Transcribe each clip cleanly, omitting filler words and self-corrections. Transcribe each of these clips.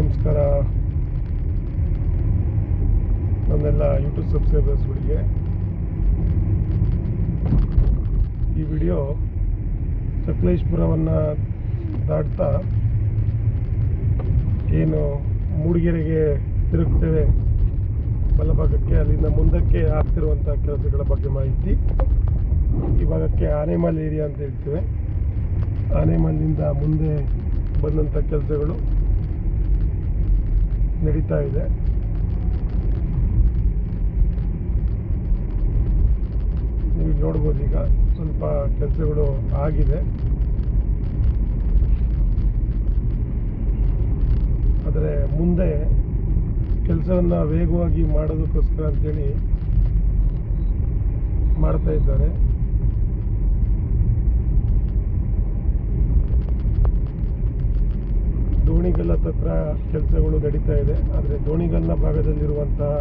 ನಮಸ್ಕಾರ ನನ್ನೆಲ್ಲ ಯೂಟ್ಯೂಬ್ ಸಬ್ಸ್ಕ್ರೈಬರ್ಸ್ಗಳಿಗೆ. ಈ ವಿಡಿಯೋ ಸಕಲೇಶಪುರವನ್ನು ದಾಟ್ತಾ ಏನು ಮೂಡಿಗೆರೆಗೆ ತಿರುಗ್ತೇವೆ ಬಲಭಾಗಕ್ಕೆ, ಅಲ್ಲಿಂದ ಮುಂದಕ್ಕೆ ಆಗ್ತಿರುವಂಥ ಕೆಲಸಗಳ ಬಗ್ಗೆ ಮಾಹಿತಿ. ಈ ಭಾಗಕ್ಕೆ ಆನೆಮಲ್ ಏರಿಯಾ ಅಂತ ಹೇಳ್ತೇವೆ. ಆನೆಮಲ್ಲಿಂದ ಮುಂದೆ ಬಂದಂಥ ಕೆಲಸಗಳು ನಡೀತಾ ಇದೆ. ನೀವು ನೋಡ್ಬೋದು, ಈಗ ಸ್ವಲ್ಪ ಕೆಲಸಗಳು ಆಗಿದೆ. ಆದರೆ ಮುಂದೆ ಕೆಲಸವನ್ನು ವೇಗವಾಗಿ ಮಾಡೋದಕ್ಕೋಸ್ಕರ ಅಂತೇಳಿ ಮಾಡ್ತಾ ಇದ್ದಾರೆ. ದೋಣಿಗಲ್ಲ ಹತ್ರ ಕೆಲಸಗಳು ನಡೀತಾ ಇದೆ. ಆದರೆ ದೋಣಿಗಲ್ಲ ಭಾಗದಲ್ಲಿರುವಂತಹ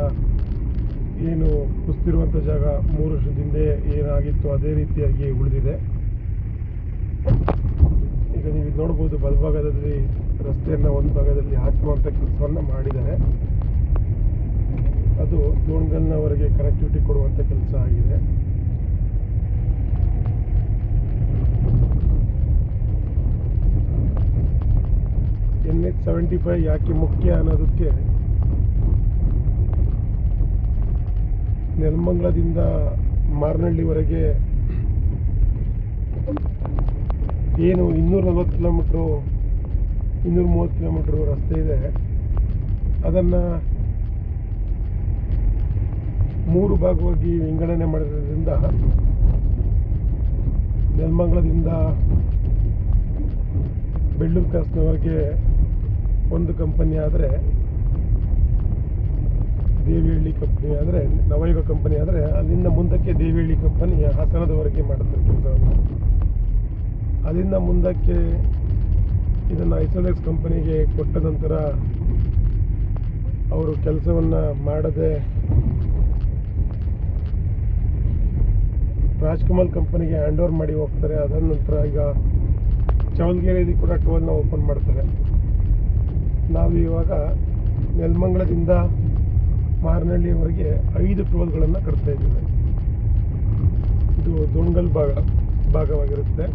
ಏನು ಕುಸಿದಿರುವಂಥ ಜಾಗ 3 ವರ್ಷದ ಹಿಂದೆ ಏನಾಗಿತ್ತು ಅದೇ ರೀತಿಯಾಗಿ ಉಳಿದಿದೆ. ಈಗ ನೀವು ನೋಡ್ಬೋದು, ಬಲಭಾಗದಲ್ಲಿ ರಸ್ತೆಯನ್ನು ಒಂದು ಭಾಗದಲ್ಲಿ ಹಾಕುವಂಥ ಕೆಲಸವನ್ನು ಮಾಡಿದ್ದಾರೆ. ಅದು ದೋಣಿಗಲ್ನವರೆಗೆ ಕನೆಕ್ಟಿವಿಟಿ ಕೊಡುವಂಥ ಕೆಲಸ ಆಗಿದೆ. NH75 ಯಾಕೆ ಮುಖ್ಯ ಅನ್ನೋದಕ್ಕೆ, ನೆಲಮಂಗಲದಿಂದ ಮಾರನಹಳ್ಳಿವರೆಗೆ ಏನು 240 ಕಿಲೋಮೀಟ್ರು 230 ಕಿಲೋಮೀಟ್ರು ರಸ್ತೆ ಇದೆ. ಅದನ್ನು 3 ಭಾಗವಾಗಿ ವಿಂಗಡಣೆ ಮಾಡಿರೋದ್ರಿಂದ ನೆಲಮಂಗಲದಿಂದ ಬೆಳ್ಳೂರು ಕ್ರಾಸ್ನವರೆಗೆ ಒಂದು ಕಂಪನಿ ಆದರೆ, ದೇವಿಹಳ್ಳಿ ಕಂಪನಿ ಆದರೆ, ನವಯುಗ ಕಂಪನಿ ಆದರೆ, ಅಲ್ಲಿಂದ ಮುಂದಕ್ಕೆ ದೇವಿಹಳ್ಳಿ ಕಂಪನಿ ಹಾಸನದವರೆಗೆ ಮಾಡುತ್ತೆ ಕೆಲಸವನ್ನು. ಅಲ್ಲಿಂದ ಮುಂದಕ್ಕೆ ಇದನ್ನು ಐಸೋಲೆಕ್ಸ್ ಕಂಪನಿಗೆ ಕೊಟ್ಟ ನಂತರ ಅವರು ಕೆಲಸವನ್ನು ಮಾಡದೆ ರಾಜ್ಕಮಲ್ ಕಂಪನಿಗೆ ಹ್ಯಾಂಡ್ ಓವರ್ ಮಾಡಿ ಹೋಗ್ತಾರೆ. ಅದಾದ ನಂತರ ಈಗ ಚವಲ್ಗೆರೆಯಲ್ಲಿ ಕೂಡ ಟೋಲ್ನ ಓಪನ್ ಮಾಡ್ತಾರೆ. ನಾವು ಇವಾಗ ನೆಲಮಂಗಲದಿಂದ ಮಾರನಹಳ್ಳಿಯವರೆಗೆ 5 ಟೋಲ್ಗಳನ್ನು ಕಟ್ತಾ ಇದ್ದೇವೆ. ಇದು ದೋಣಿಗಲ್ ಭಾಗವಾಗಿರುತ್ತೆ.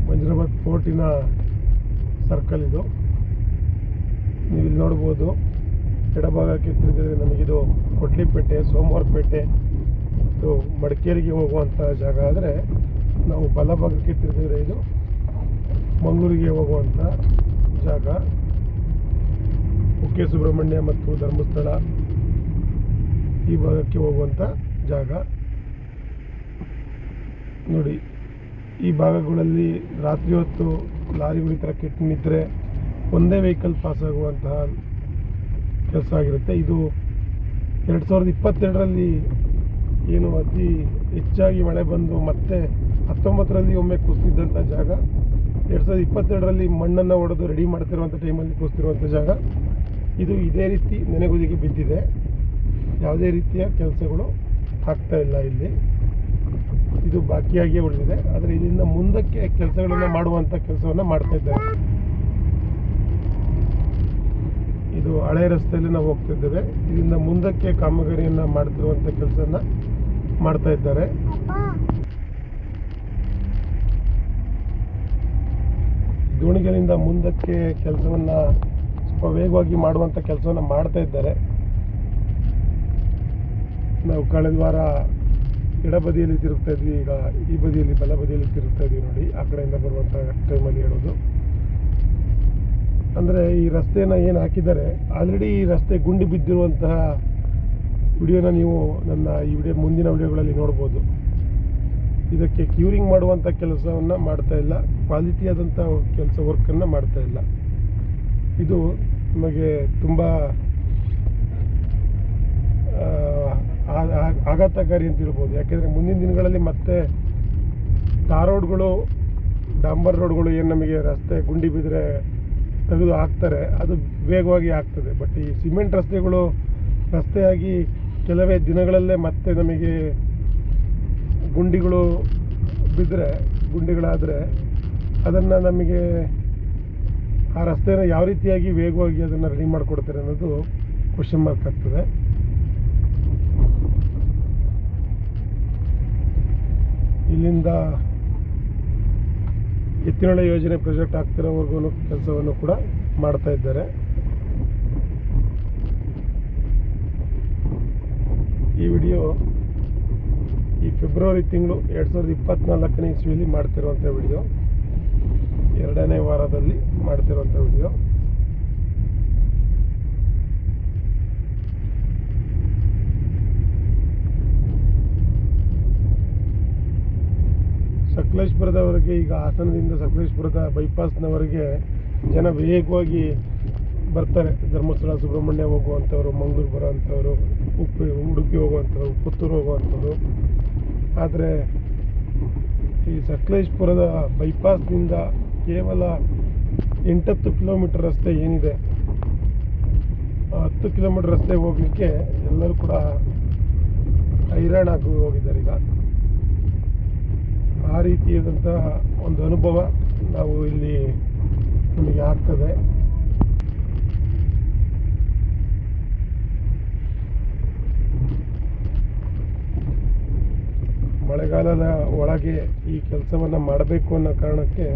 ಮಂಜರಾಬಾದ್ ಫೋರ್ಟಿನ ಸರ್ಕಲ್ ಇದು. ನೀವಿಲ್ಲಿ ನೋಡ್ಬೋದು, ಎಡಭಾಗಕ್ಕೆ ತಿರುಗಿದ್ರೆ ನಮಗಿದು ಕೊಡ್ಲಿಪೇಟೆ, ಸೋಮವಾರಪೇಟೆ, ಇದು ಮಡಿಕೇರಿಗೆ ಹೋಗುವಂಥ ಜಾಗ. ಆದರೆ ನಾವು ಬಲಭಾಗಕ್ಕೆ ತಿರುಗಿದ್ರೆ ಇದು ಮಂಗಳೂರಿಗೆ ಹೋಗುವಂಥ ಜಾಗ. ಕುಕ್ಕೆ ಸುಬ್ರಹ್ಮಣ್ಯ ಮತ್ತು ಧರ್ಮಸ್ಥಳ ಈ ಭಾಗಕ್ಕೆ ಹೋಗುವಂಥ ಜಾಗ. ನೋಡಿ, ಈ ಭಾಗಗಳಲ್ಲಿ ರಾತ್ರಿ ಹೊತ್ತು ಲಾರಿಗಳು ಈ ಥರ ಕೆಟ್ಟು ನಿಂತರೆ ಒಂದೇ ವೆಹಿಕಲ್ ಪಾಸ್ ಆಗುವಂತಹ ಕೆಲಸ ಆಗಿರುತ್ತೆ. ಇದು 2022ರಲ್ಲಿ ಏನು ಅತಿ ಹೆಚ್ಚಾಗಿ ಮಳೆ ಬಂದು ಮತ್ತೆ 19ರಲ್ಲಿ ಒಮ್ಮೆ ಕುಸಿದಿದ್ದಂಥ ಜಾಗ, 2022ರಲ್ಲಿ ಮಣ್ಣನ್ನು ಹೊಡೆದು ರೆಡಿ ಮಾಡ್ತಿರುವಂಥ ಟೈಮಲ್ಲಿ ಕುಸಿದಿರುವಂಥ ಜಾಗ. ಇದು ಇದೇ ರೀತಿ ನೆನೆಗುದಿಗೆ ಬಿದ್ದಿದೆ. ಯಾವುದೇ ರೀತಿಯ ಕೆಲಸಗಳು ಆಗ್ತಾ ಇಲ್ಲ ಇಲ್ಲಿ. ಇದು ಬಾಕಿಯಾಗಿಯೇ ಉಳಿದಿದೆ. ಆದರೆ ಇಲ್ಲಿಂದ ಮುಂದಕ್ಕೆ ಕೆಲಸಗಳನ್ನು ಮಾಡುವಂಥ ಕೆಲಸವನ್ನು ಮಾಡ್ತಾ ಇದ್ದಾರೆ. ಇದು ಹಳೆ ರಸ್ತೆಯಲ್ಲಿ ನಾವು ಹೋಗ್ತಿದ್ದೇವೆ. ಇದರಿಂದ ಮುಂದಕ್ಕೆ ಕಾಮಗಾರಿಯನ್ನು ಮಾಡ್ತಿರುವಂಥ ಕೆಲಸವನ್ನು ಮಾಡ್ತಾ ಇದ್ದಾರೆ. ದೋಣಿಗಳಿಂದ ಮುಂದಕ್ಕೆ ಕೆಲಸವನ್ನು ಸ್ವಲ್ಪ ವೇಗವಾಗಿ ಮಾಡುವಂಥ ಕೆಲಸವನ್ನು ಮಾಡ್ತಾ ಇದ್ದಾರೆ. ನಾವು ಕಳೆದ ವಾರ ಎಡಬದಿಯಲ್ಲಿ ತಿರುಗ್ತಾ ಇದ್ವಿ, ಈಗ ಈ ಬದಿಯಲ್ಲಿ ಬಲಬದಿಯಲ್ಲಿ ತಿರುಗ್ತಾ ಇದ್ವಿ. ನೋಡಿ, ಆ ಕಡೆಯಿಂದ ಬರುವಂಥ ಟೈಮಲ್ಲಿ ಹೇಳೋದು ಅಂದರೆ, ಈ ರಸ್ತೆಯನ್ನು ಏನು ಹಾಕಿದ್ದಾರೆ, ಆಲ್ರೆಡಿ ಈ ರಸ್ತೆ ಗುಂಡಿ ಬಿದ್ದಿರುವಂತಹ ವಿಡಿಯೋನ ನೀವು ನನ್ನ ಈ ಮುಂದಿನ ವಿಡಿಯೋಗಳಲ್ಲಿ ನೋಡ್ಬೋದು. ಇದಕ್ಕೆ ಕ್ಯೂರಿಂಗ್ ಮಾಡುವಂಥ ಕೆಲಸವನ್ನು ಮಾಡ್ತಾ ಇಲ್ಲ, ಕ್ವಾಲಿಟಿಯಾದಂಥ ವರ್ಕನ್ನು ಮಾಡ್ತಾ ಇಲ್ಲ. ಇದು ನಮಗೆ ತುಂಬ ಆಘಾತಕಾರಿ ಅಂತ ಹೇಳ್ಬೋದು. ಯಾಕೆಂದರೆ ಮುಂದಿನ ದಿನಗಳಲ್ಲಿ ಮತ್ತೆ ಟಾರ್ ರೋಡ್ಗಳು, ಡಾಂಬರ್ ರೋಡ್ಗಳು ಏನು ನಮಗೆ ರಸ್ತೆ ಗುಂಡಿ ಬಿದ್ದರೆ ತೆಗೆದು ಹಾಕ್ತಾರೆ, ಅದು ವೇಗವಾಗಿ ಆಗ್ತದೆ. ಬಟ್ ಈ ಸಿಮೆಂಟ್ ರಸ್ತೆಗಳು ರಸ್ತೆಯಾಗಿ ಕೆಲವೇ ದಿನಗಳಲ್ಲೇ ಮತ್ತೆ ನಮಗೆ ಗುಂಡಿಗಳಾದರೆ ಅದನ್ನು ನಮಗೆ ಆ ರಸ್ತೆನ ಯಾವ ರೀತಿಯಾಗಿ ವೇಗವಾಗಿ ಅದನ್ನು ರೆಡಿ ಮಾಡಿಕೊಡ್ತಾರೆ ಅನ್ನೋದು ಕ್ವಶನ್ ಮಾರ್ಕ್ ಆಗ್ತದೆ. ಇಲ್ಲಿಂದ ಎತ್ತಿನಹೊಳೆ ಯೋಜನೆ ಪ್ರಾಜೆಕ್ಟ್ ಆಗ್ತಿರೋವರೆಗೂ ಕೆಲಸವನ್ನು ಕೂಡ ಮಾಡ್ತಾ ಇದ್ದಾರೆ. ಈ ವಿಡಿಯೋ ಈ ಫೆಬ್ರವರಿ ತಿಂಗಳು 2024ನೇ ಇಸ್ವಿಯಲ್ಲಿ ಮಾಡ್ತಿರುವಂಥ ವಿಡಿಯೋ, 2ನೇ ವಾರದಲ್ಲಿ ಮಾಡ್ತಿರುವಂಥ ವಿಡಿಯೋ. ಸಕಲೇಶ್ಪುರದವರೆಗೆ, ಈಗ ಹಾಸನದಿಂದ ಸಕಲೇಶ್ಪುರದ ಬೈಪಾಸ್ನವರೆಗೆ ಜನ ವೇಗವಾಗಿ ಬರ್ತಾರೆ. ಧರ್ಮಸ್ಥಳ, ಸುಬ್ರಹ್ಮಣ್ಯ ಹೋಗುವಂಥವ್ರು, ಮಂಗಳೂರು ಬರೋವಂಥವ್ರು, ಉಡುಪಿ ಹೋಗುವಂಥವ್ರು, ಪುತ್ತೂರು ಹೋಗುವಂಥವ್ರು. ಆದರೆ ಈ ಸಕಲೇಶ್ಪುರದ ಬೈಪಾಸ್ನಿಂದ ಕೇವಲ 8-10 ಕಿಲೋಮೀಟರ್ ರಸ್ತೆ ಏನಿದೆ, ಆ 10 ಕಿಲೋಮೀಟರ್ ರಸ್ತೆ ಹೋಗಲಿಕ್ಕೆ ಎಲ್ಲರೂ ಕೂಡ ಹೈರಾಣಾಗಿ ಹೋಗಿದ್ದಾರೆ. ಈಗ ಆ ರೀತಿಯಾದಂತಹ ಒಂದು ಅನುಭವ ನಾವು ಇಲ್ಲಿ ನಮಗೆ ಆಗ್ತದೆ. ಮಳೆಗಾಲದ ಒಳಗೆ ಈ ಕೆಲಸವನ್ನು ಮಾಡಬೇಕು ಅನ್ನೋ ಕಾರಣಕ್ಕೆ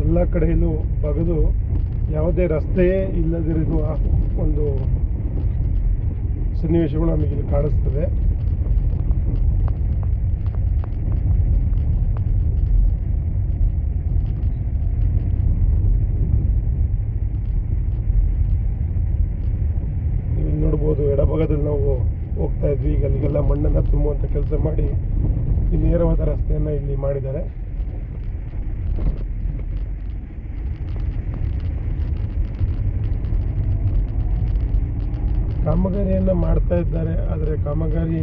ಎಲ್ಲ ಕಡೆಯಲ್ಲೂ ಬಗೆದು ಯಾವುದೇ ರಸ್ತೆಯೇ ಇಲ್ಲದಿರುವ ಒಂದು ಸನ್ನಿವೇಶಗಳು ನಮಗಿಲ್ಲಿ ಕಾಣಿಸ್ತದೆ. ನೀವು ನೋಡ್ಬೋದು, ಎಡಭಾಗದಲ್ಲಿ ನಾವು ಹೋಗ್ತಾ ಇದ್ವಿ. ಈಗ ಅಲ್ಲಿಗೆಲ್ಲ ಮಣ್ಣನ್ನು ತುಂಬುವಂಥ ಕೆಲಸ ಮಾಡಿ ಈ ನೇರವಾದ ರಸ್ತೆಯನ್ನು ಇಲ್ಲಿ ಮಾಡಿದ್ದಾರೆ. ಕಾಮಗಾರಿಯನ್ನು ಮಾಡ್ತಾ ಇದ್ದಾರೆ, ಆದರೆ ಕಾಮಗಾರಿ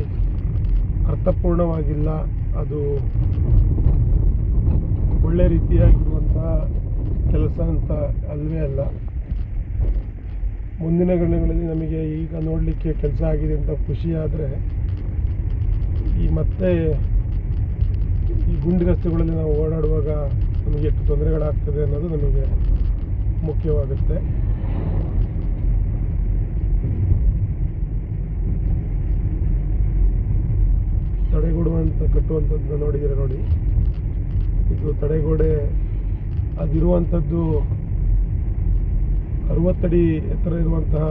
ಅರ್ಥಪೂರ್ಣವಾಗಿಲ್ಲ. ಅದು ಒಳ್ಳೆ ರೀತಿಯಾಗಿರುವಂತಹ ಕೆಲಸ ಅಂತ ಅಲ್ವೇ ಅಲ್ಲ. ಮುಂದಿನ ದಿನಗಳಲ್ಲಿ ನಮಗೆ ಈಗ ನೋಡಲಿಕ್ಕೆ ಕೆಲಸ ಆಗಿದೆ ಅಂತ ಖುಷಿ ಆದರೆ, ಮತ್ತೆ ಈ ಗುಂಡಿ ರಸ್ತೆಗಳಲ್ಲಿ ನಾವು ಓಡಾಡುವಾಗ ನಮಗೆ ಎಷ್ಟು ತೊಂದರೆಗಳಾಗ್ತದೆ ಅನ್ನೋದು ನಮಗೆ ಮುಖ್ಯವಾಗುತ್ತೆ. ಕಟ್ಟುವಂಥದ್ದು ನೋಡಿದರೆ ನೋಡಿ, ಇದು ತಡೆಗೋಡೆ. ಅದಿರುವಂಥದ್ದು 60 ಅಡಿ ಎತ್ತರ ಇರುವಂತಹ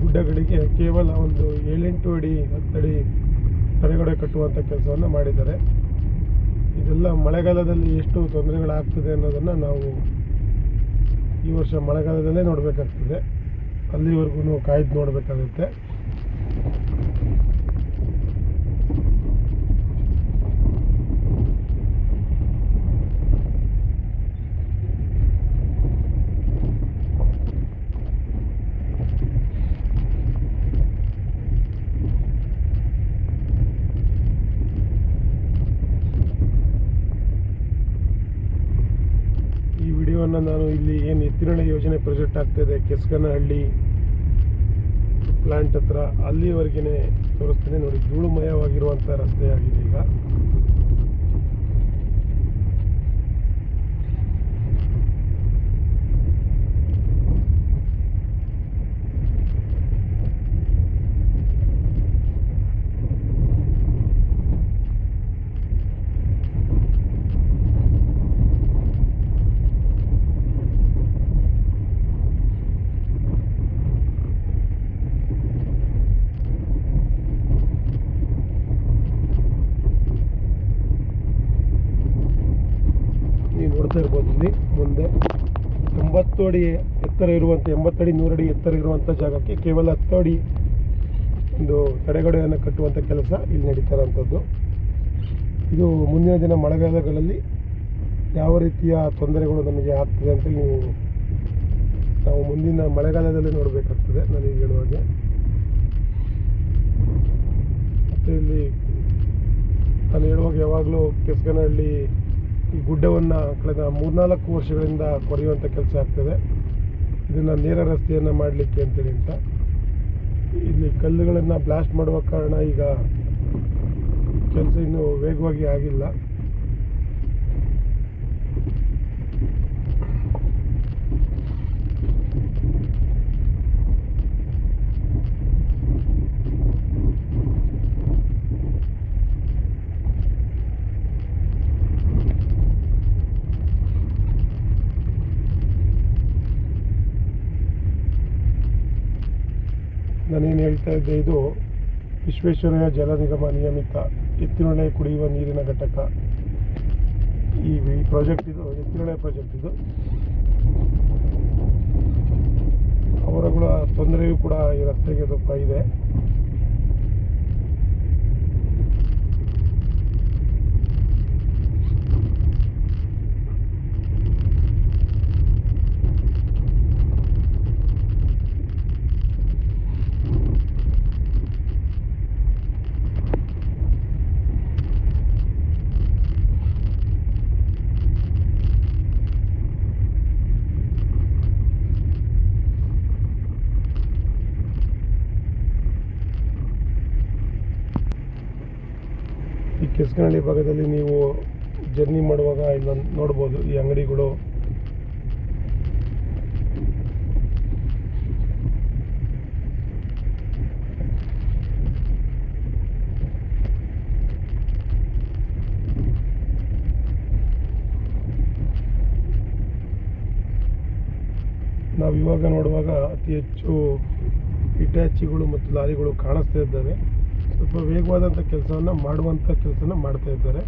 ಗುಡ್ಡಗಳಿಗೆ ಕೇವಲ ಒಂದು 7-8 ಅಡಿ 10 ಅಡಿ ತಡೆಗೋಡೆ ಕಟ್ಟುವಂಥ ಕೆಲಸವನ್ನು ಮಾಡಿದ್ದಾರೆ. ಇದೆಲ್ಲ ಮಳೆಗಾಲದಲ್ಲಿ ಎಷ್ಟು ತೊಂದರೆಗಳಾಗ್ತದೆ ಅನ್ನೋದನ್ನು ನಾವು ಈ ವರ್ಷ ಮಳೆಗಾಲದಲ್ಲೇ ನೋಡಬೇಕಾಗ್ತದೆ. ಅಲ್ಲಿವರೆಗೂ ಕಾಯ್ದು ನೋಡಬೇಕಾಗುತ್ತೆ. ನಾನು ಇಲ್ಲಿ ಏನು ಎತ್ತಿನಹೊಳೆ ಯೋಜನೆ ಪ್ರಾಜೆಕ್ಟ್ ಆಗ್ತಾಯಿದೆ, ಕೆಸ್ಕನಹಳ್ಳಿ ಪ್ಲಾಂಟ್ ಹತ್ರ, ಅಲ್ಲಿವರೆಗೆ ತೋರಿಸ್ತೇನೆ ನೋಡಿ. ಧೂಳುಮಯವಾಗಿರುವಂಥ ರಸ್ತೆಯಾಗಿದೆ ಈಗ. ಇರ್ಬೋದು ಇಲ್ಲಿ ಮುಂದೆ 90 ಅಡಿ ಎತ್ತರ ಇರುವಂಥ, 80 ಅಡಿ 100 ಅಡಿ ಎತ್ತರ ಇರುವಂಥ ಜಾಗಕ್ಕೆ ಕೇವಲ 10 ಅಡಿ ಒಂದು ತಡೆಗೋಡೆಯನ್ನು ಕಟ್ಟುವಂಥ ಕೆಲಸ ಇಲ್ಲಿ ನಡೀತಾ ಇರೋಂಥದ್ದು. ಇದು ಮುಂದಿನ ದಿನ ಮಳೆಗಾಲಗಳಲ್ಲಿ ಯಾವ ರೀತಿಯ ತೊಂದರೆಗಳು ನಮಗೆ ಆಗ್ತದೆ ಅಂತ ನಾವು ಮುಂದಿನ ಮಳೆಗಾಲದಲ್ಲೇ ನೋಡಬೇಕಾಗ್ತದೆ. ನಾನು ಈಗ ಹೇಳುವಾಗೆ ಮತ್ತು ಇಲ್ಲಿ ನಾನು ಹೇಳುವಾಗ ಯಾವಾಗಲೂ ಕೆಸ್ಕನಹಳ್ಳಿ ಈ ಗುಡ್ಡವನ್ನು ಕಳೆದ 3-4 ವರ್ಷಗಳಿಂದ ಕೊರೆಯುವಂಥ ಕೆಲಸ ಆಗ್ತದೆ. ಇದನ್ನು ನೇರ ರಸ್ತೆಯನ್ನು ಮಾಡಲಿಕ್ಕೆ ಅಂತೇಳಿ ಅಂತ ಇಲ್ಲಿ ಕಲ್ಲುಗಳನ್ನು ಬ್ಲಾಸ್ಟ್ ಮಾಡುವ ಕಾರಣ ಈಗ ಕೆಲಸ ಇನ್ನೂ ವೇಗವಾಗಿ ಆಗಿಲ್ಲ. ಏನು ಹೇಳ್ತಾ ಇದ್ದೆ, ಇದು ವಿಶ್ವೇಶ್ವರಯ್ಯ ಜಲ ನಿಗಮ ನಿಯಮಿತ ಎತ್ತಿನೊಳೆ ಕುಡಿಯುವ ನೀರಿನ ಘಟಕ. ಈ ಪ್ರಾಜೆಕ್ಟ್ ಇದು ಎತ್ತಿನೊಳೆ ಪ್ರಾಜೆಕ್ಟ್. ಇದು ಅವರುಗಳ ತೊಂದರೆಯೂ ಕೂಡ ಈ ರಸ್ತೆಗೆ ಸ್ವಲ್ಪ ಇದೆ. ಈ ಕೆಸ್ಕನಹಳ್ಳಿ ಭಾಗದಲ್ಲಿ ನೀವು ಜರ್ನಿ ಮಾಡುವಾಗ ಇಲ್ಲೊಂದು ನೋಡ್ಬೋದು, ಈ ಅಂಗಡಿಗಳು, ನಾವು ಇವಾಗ ನೋಡುವಾಗ ಅತಿ ಹೆಚ್ಚು ಇಟ್ಯಾಚಿಗಳು ಮತ್ತು ಲಾರಿಗಳು ಕಾಣಿಸ್ತಾ ಇದ್ದಾವೆ. ಸ್ವಲ್ಪ ವೇಗವಾದಂಥ ಕೆಲಸವನ್ನು ಮಾಡುವಂಥ ಕೆಲಸನ ಮಾಡ್ತಾ ಇದ್ದಾರೆ.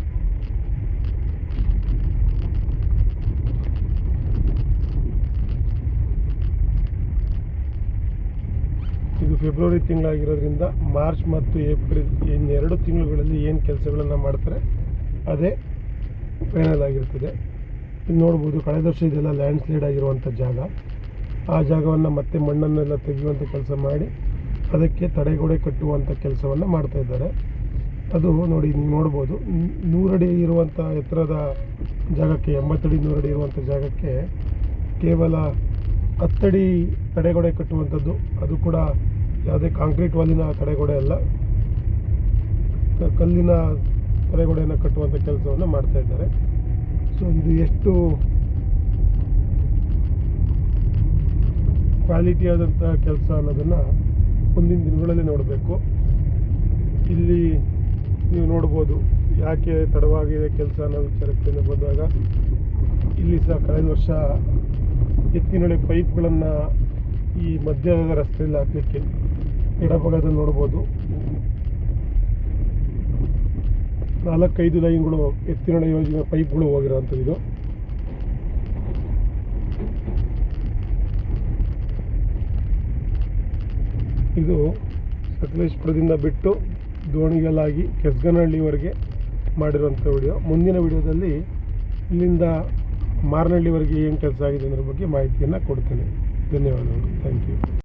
ಇದು ಫೆಬ್ರವರಿ ತಿಂಗಳಾಗಿರೋದ್ರಿಂದ ಮಾರ್ಚ್ ಮತ್ತು ಏಪ್ರಿಲ್ ಇನ್ನೆರಡು ತಿಂಗಳುಗಳಲ್ಲಿ ಏನು ಕೆಲಸಗಳನ್ನು ಮಾಡ್ತಾರೆ ಅದೇ ಫೈನಲ್ ಆಗಿರ್ತದೆ. ಇಲ್ಲಿ ನೋಡ್ಬೋದು, ಕಳೆದ ವರ್ಷ ಇದೆಲ್ಲ ಲ್ಯಾಂಡ್ ಸ್ಲೈಡ್ ಆಗಿರುವಂಥ ಜಾಗ. ಆ ಜಾಗವನ್ನು ಮತ್ತೆ ಮಣ್ಣನ್ನೆಲ್ಲ ತೆಗೆಯುವಂಥ ಕೆಲಸ ಮಾಡಿ ಅದಕ್ಕೆ ತಡೆಗೋಡೆ ಕಟ್ಟುವಂಥ ಕೆಲಸವನ್ನು ಮಾಡ್ತಾ ಇದ್ದಾರೆ. ಅದು ನೋಡಿ, ನೀವು ನೋಡ್ಬೋದು, 100 ಅಡಿ ಇರುವಂಥ ಎತ್ತರದ ಜಾಗಕ್ಕೆ, 80 ಅಡಿ 100 ಅಡಿ ಇರುವಂಥ ಜಾಗಕ್ಕೆ ಕೇವಲ 10 ಅಡಿ ತಡೆಗೋಡೆ ಕಟ್ಟುವಂಥದ್ದು. ಅದು ಕೂಡ ಯಾವುದೇ ಕಾಂಕ್ರೀಟ್ ವಾಲಿನ ತಡೆಗೋಡೆ ಅಲ್ಲ, ಕಲ್ಲಿನ ತಡೆಗೋಡೆಯನ್ನು ಕಟ್ಟುವಂಥ ಕೆಲಸವನ್ನು ಮಾಡ್ತಾ ಇದ್ದಾರೆ. ಸೊ ಇದು ಎಷ್ಟು ಕ್ವಾಲಿಟಿ ಆದಂಥ ಕೆಲಸ ಅನ್ನೋದನ್ನು ಮುಂದಿನ ದಿನಗಳಲ್ಲಿ ನೋಡಬೇಕು. ಇಲ್ಲಿ ನೀವು ನೋಡ್ಬೋದು ಯಾಕೆ ತಡವಾಗಿದೆ ಕೆಲಸ ಅನ್ನೋ ವಿಚಾರಕ್ಕೆ ಬಂದಾಗ, ಇಲ್ಲಿ ಸಹ ಕಳೆದ ವರ್ಷ ಎತ್ತಿನೊಳೆ ಪೈಪ್ಗಳನ್ನು ಈ ಮಧ್ಯದ ರಸ್ತೆಯಲ್ಲಿ ಹಾಕಲಿಕ್ಕೆ ಎಡಭಾಗದಲ್ಲಿ ನೋಡ್ಬೋದು 4-5 ಲೈನ್ಗಳು ಎತ್ತಿನೊಳೆ ಯೋಜನೆ ಪೈಪ್ಗಳು ಹೋಗಿರೋವಂಥದ್ದು. ಇದು ಸಕಲೇಶ್ಪುರದಿಂದ ಬಿಟ್ಟು ದೋಣಿಗಲಾಗಿ ಕೆಸ್ಗನಹಳ್ಳಿವರೆಗೆ ಮಾಡಿರುವಂಥ ವಿಡಿಯೋ. ಮುಂದಿನ ವಿಡಿಯೋದಲ್ಲಿ ಇಲ್ಲಿಂದ ಮಾರನಹಳ್ಳಿವರೆಗೆ ಏನು ಕೆಲಸ ಆಗಿದೆ ಅನ್ನೋದ್ರ ಬಗ್ಗೆ ಮಾಹಿತಿಯನ್ನು ಕೊಡ್ತೇನೆ. ಧನ್ಯವಾದಗಳು. Thank you.